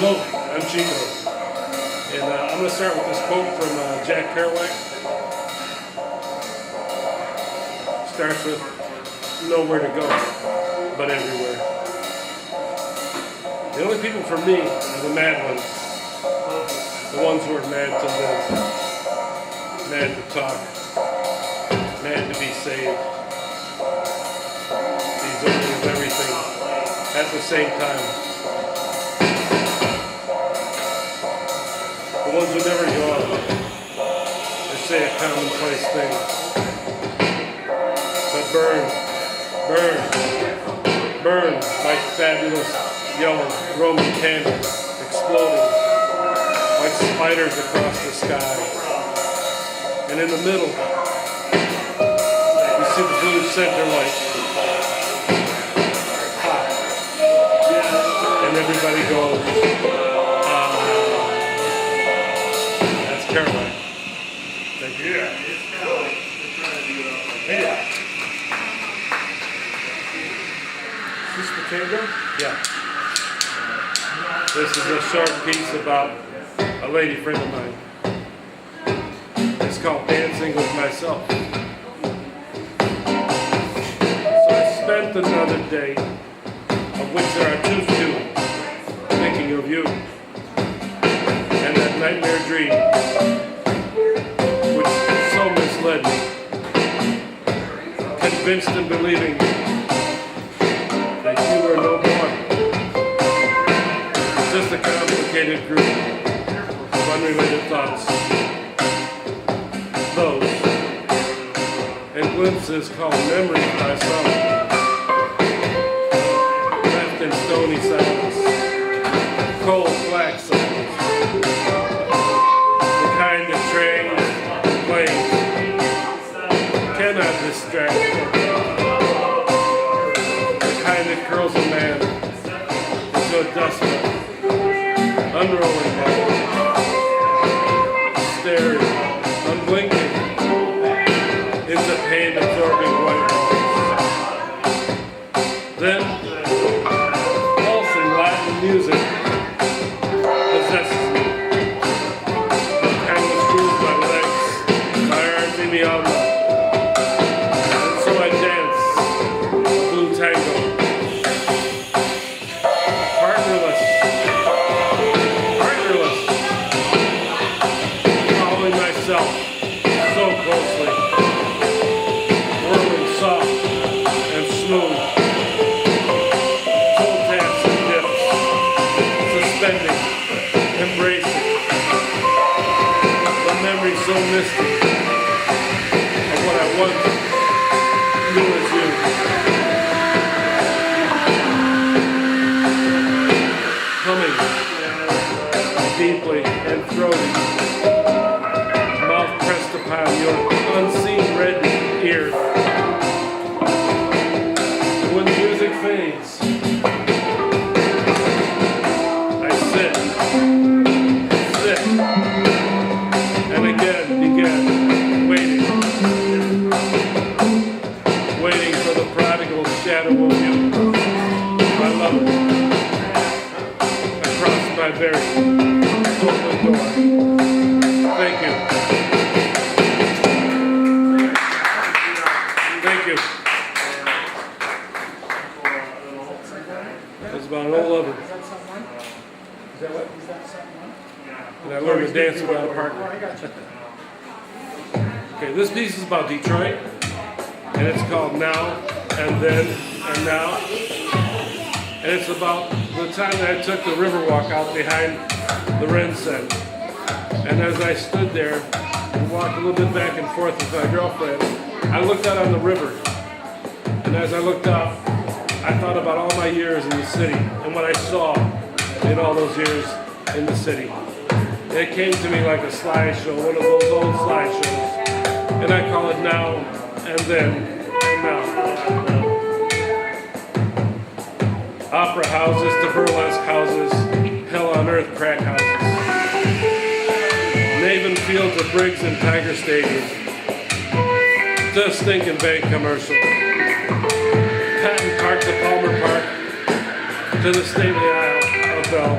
Hello, I'm Chico, and I'm going to start with this quote from Jack Kerouac. Starts with, nowhere to go, but everywhere. The only people for me are the mad ones, the ones who are mad to live, mad to talk, mad to be saved. Deserving of everything at the same time. The ones who never yawn or say a commonplace thing, but burn like fabulous yellow Roman candles exploding like spiders across the sky. And in the middle, you see the blue center light. Hot. And everybody goes, Caroline. Thank you. Yeah. Is this the tango? Yeah. This is a short piece about a lady friend of mine. It's called Dancing with Myself. So I spent another day, of which there are too few, thinking of you. And that nightmare dream, which so misled me, convinced and believing that you were no more, just a complicated group of unrelated thoughts. Those, and glimpses called memories by some, left in stony silence, cold black silence. The kind that trains, plays, cannot distract. The kind that curls a man into a dust mote, unrolling head, staring, unblinking, into pain-absorbing white walls. Then, pulsing Latin music possesses me. Me on them. And so I dance a blue tango, partnerless, following myself so closely, whirling soft and smooth, toe taps and dips, suspending, embracing, the memory so mystic. What I want knew as you. Humming deeply and throaty, mouth pressed upon your unseen red ear. When the music fades, I sit, and again begin waiting for the prodigal shadow of you, my lover, across my very open door. Thank you. Thank you. It's about an old lover. And I learned to dance without a partner. Okay, this piece is about Detroit. And it's called Now and Then and Now. And it's about the time that I took the Riverwalk out behind the Rensen. And as I stood there and walked a little bit back and forth with my girlfriend, I looked out on the river. And as I looked out, I thought about all my years in the city and what I saw in all those years in the city. It came to me like a slideshow, one of those old slideshows. And I call it Now and Then and Now. Opera houses to burlesque houses, hell on earth crack houses. Maven fields of Briggs and Tiger Stadium. To a stinking bank commercial. Patton Park to Palmer Park. To the stately Isle of Bell.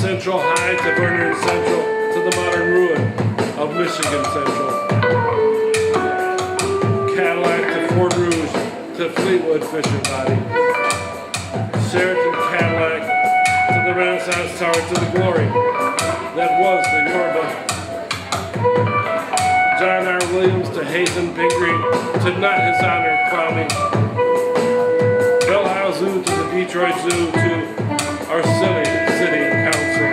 Central High to Vernon Central to the modern ruin of Michigan Central. Cadillac to Fort Rouge to Fleetwood Fisher Body. Sheraton Cadillac to the Renaissance Tower to the glory that was the Yorba. John R. Williams to Hazen Pingree to not his honor Clowney. Bell Isle Zoo to the Detroit Zoo to our city council.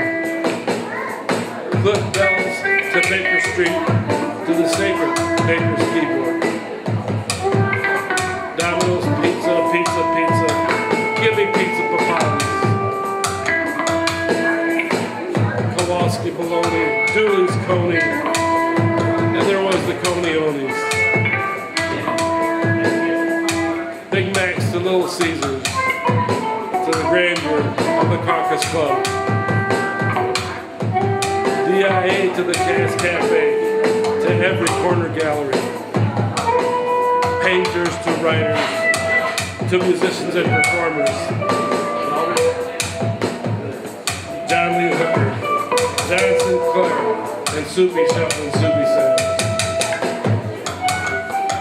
Cliff Bells to Baker Street to the sacred Baker's Keyboard. Domino's Pizza, Pizza, Pizza. Give me pizza papalis. Kowalski Bologna, Dooley's Coney, and there was the Coney-Onis. Big Macs to Little Caesars, to the grandeur of the Caucus Club. DIA to the Cass Cafe, to every corner gallery. Painters to writers, to musicians and performers. John Lee Hooker, John Sinclair, and Soupy Shuffling Soupy Sounds.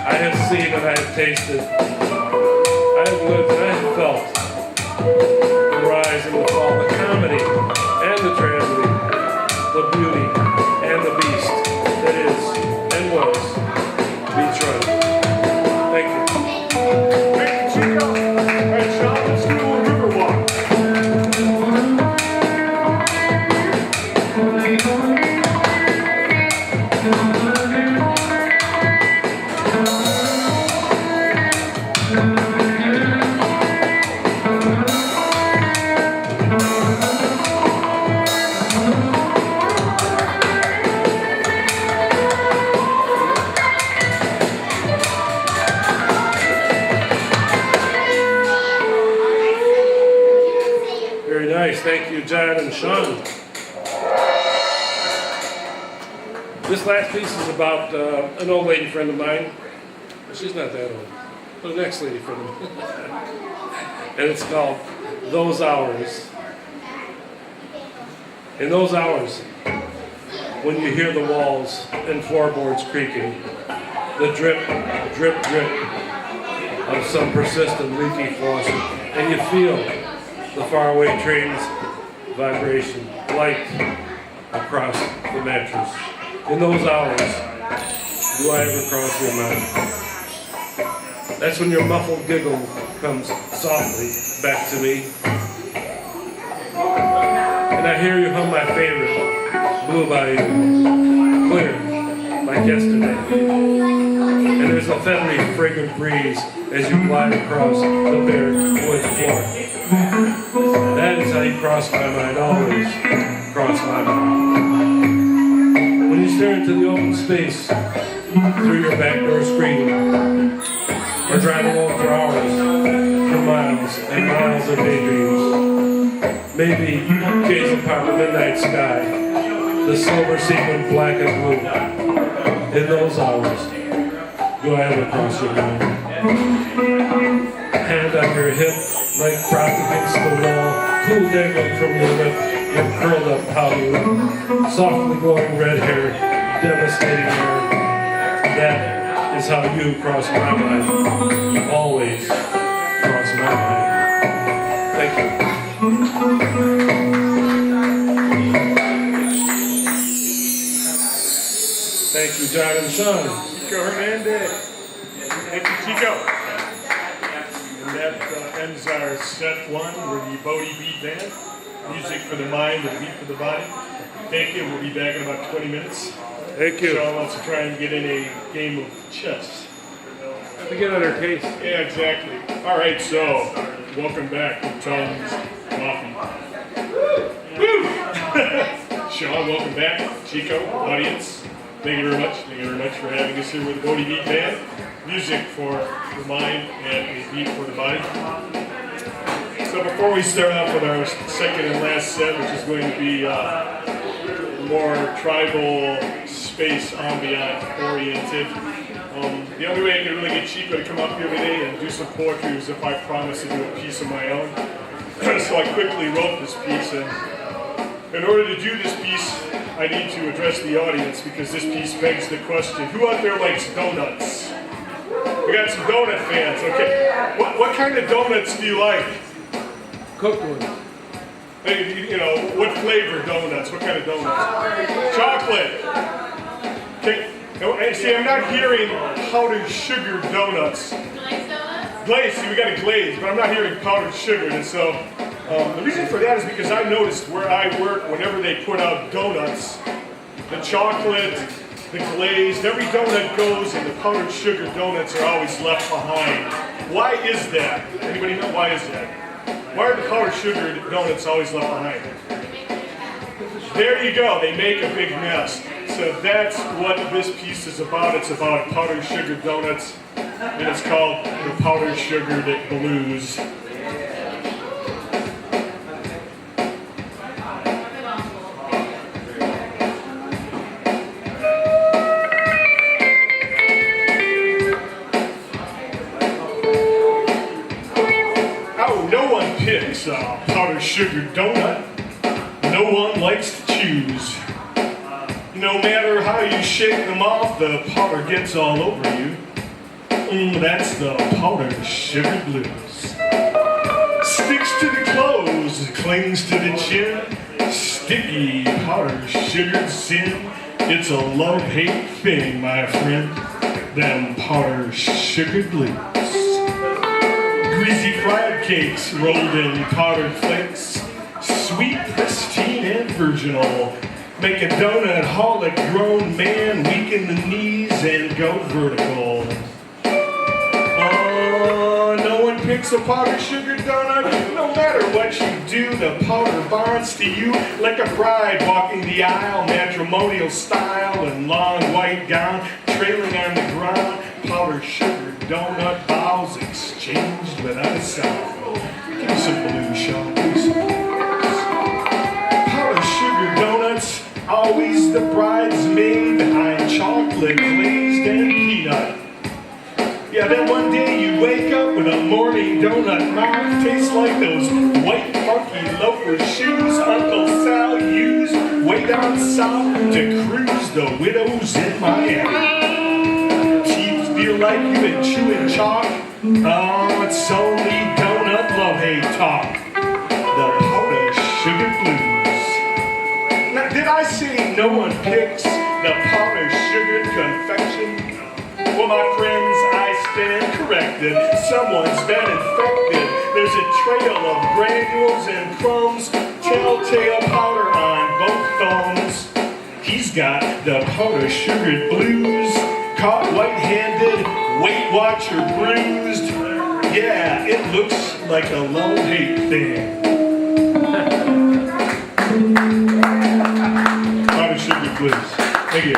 I have seen and I have tasted. I have lived and I have felt the rise and the fall, the comedy and the tragedy, the beauty and the beast that is and was Detroit. Thank you. Thank you, Chico. All right, Sean, let's do a Riverwalk. Very nice. Thank you, John and Sean. This last piece is about an old lady friend of mine. She's not that old. But the next lady friend of mine. And it's called Those Hours. In those hours, when you hear the walls and floorboards creaking, the drip, drip, drip of some persistent leaky faucet, and you feel the faraway train's vibration, light across the mattress. In those hours, do I ever cross your mind? That's when your muffled giggle comes softly back to me. And I hear you hum my favorite, Blue Bayou, clear, like yesterday. And there's a feathery, fragrant breeze as you glide across the bare wood floor. That is how you cross my mind, always cross my mind. When you stare into the open space through your back door screen, or drive along for hours, for miles and miles of daydreams, maybe gazing upon the midnight sky, the silver sequin black and blue. In those hours, do I ever cross your mind? Hand on your hip, like propped against the wall, cool dangling from your lip, your curled up pouty lip, softly glowing red hair, devastating hair. That is how you cross my mind. Always cross my mind. Thank you. Thank you, John and Sean. Chico Hernandez. Thank you, Chico. And that ends our set one with the Bodhi Beat Band. Music for the mind and beat for the body. Thank you. We'll be back in about 20 minutes. Thank you. Sean wants to try and get in a game of chess. Have to get on our case. Yeah, exactly. All right, so welcome back to Tom's Coffee. Woo! Sean, welcome back. Chico, audience, thank you very much. Thank you very much for having us here with the Bodhi Beat Band. Music for the mind and a beat for the body. So before we start off with our second and last set, which is going to be more tribal space ambient oriented. The only way I could really get Chico to come up here today and do some poetry was if I promised to do a piece of my own. So I quickly wrote this piece, and In order to do this piece, I need to address the audience because this piece begs the question, who out there likes donuts? We got some donut fans, okay. What kind of donuts do you like? Cooked ones. Hey, you know, what flavor donuts? What kind of donuts? Chocolate. Okay. And see, I'm not hearing powdered sugar donuts. Glazed donuts? Glazed, see, we got a glaze, but I'm not hearing powdered sugar. And so the reason for that is because I noticed where I work, whenever they put out donuts, the chocolate, the glazed, every donut goes and the powdered sugar donuts are always left behind. Why is that? Anybody know why is that? Why are the powdered sugar donuts always left behind? There you go, they make a big mess. So that's what this piece is about. It's about powdered sugar donuts, and it's called the powdered sugar blues. Oh, no one picks a powdered sugar donut. No one likes to choose. No matter how you shake them off, the powder gets all over you. That's the powdered sugar blues. Sticks to the clothes, clings to the chin. Sticky powdered sugar sin. It's a love-hate thing, my friend. Them powdered sugar blues. Greasy fried cakes rolled in powdered flakes. Sweet, pristine, and virginal. Make a donut-holic grown man weaken the knees and go vertical. No one picks a powdered sugar donut. No matter what you do, the powder bonds to you like a bride walking the aisle, matrimonial style and long white gown, trailing on the ground. Powdered sugar donut vows exchanged without a sound. Give me some blue, Sean, please. Powdered sugar donuts. Always the bridesmaid behind chocolate, glazed, and peanut. Yeah, then one day you wake up with a morning donut mouth. Tastes like those white funky loafer shoes Uncle Sal used way down south to cruise the widows in Miami. Teeth feel like you've been chewing chalk. Oh, it's only donut love-hate talk. The powdered sugar blues. Now, did I say no one picks the powdered sugar confection? Well, my friends, I stand corrected. Someone's been infected. There's a trail of granules and crumbs, telltale powder on both thumbs. He's got the powdered sugar blues, caught white-handed, Weight Watcher bruised. Yeah, it looks like a love-hate thing. Powdered sugar blues. Thank you.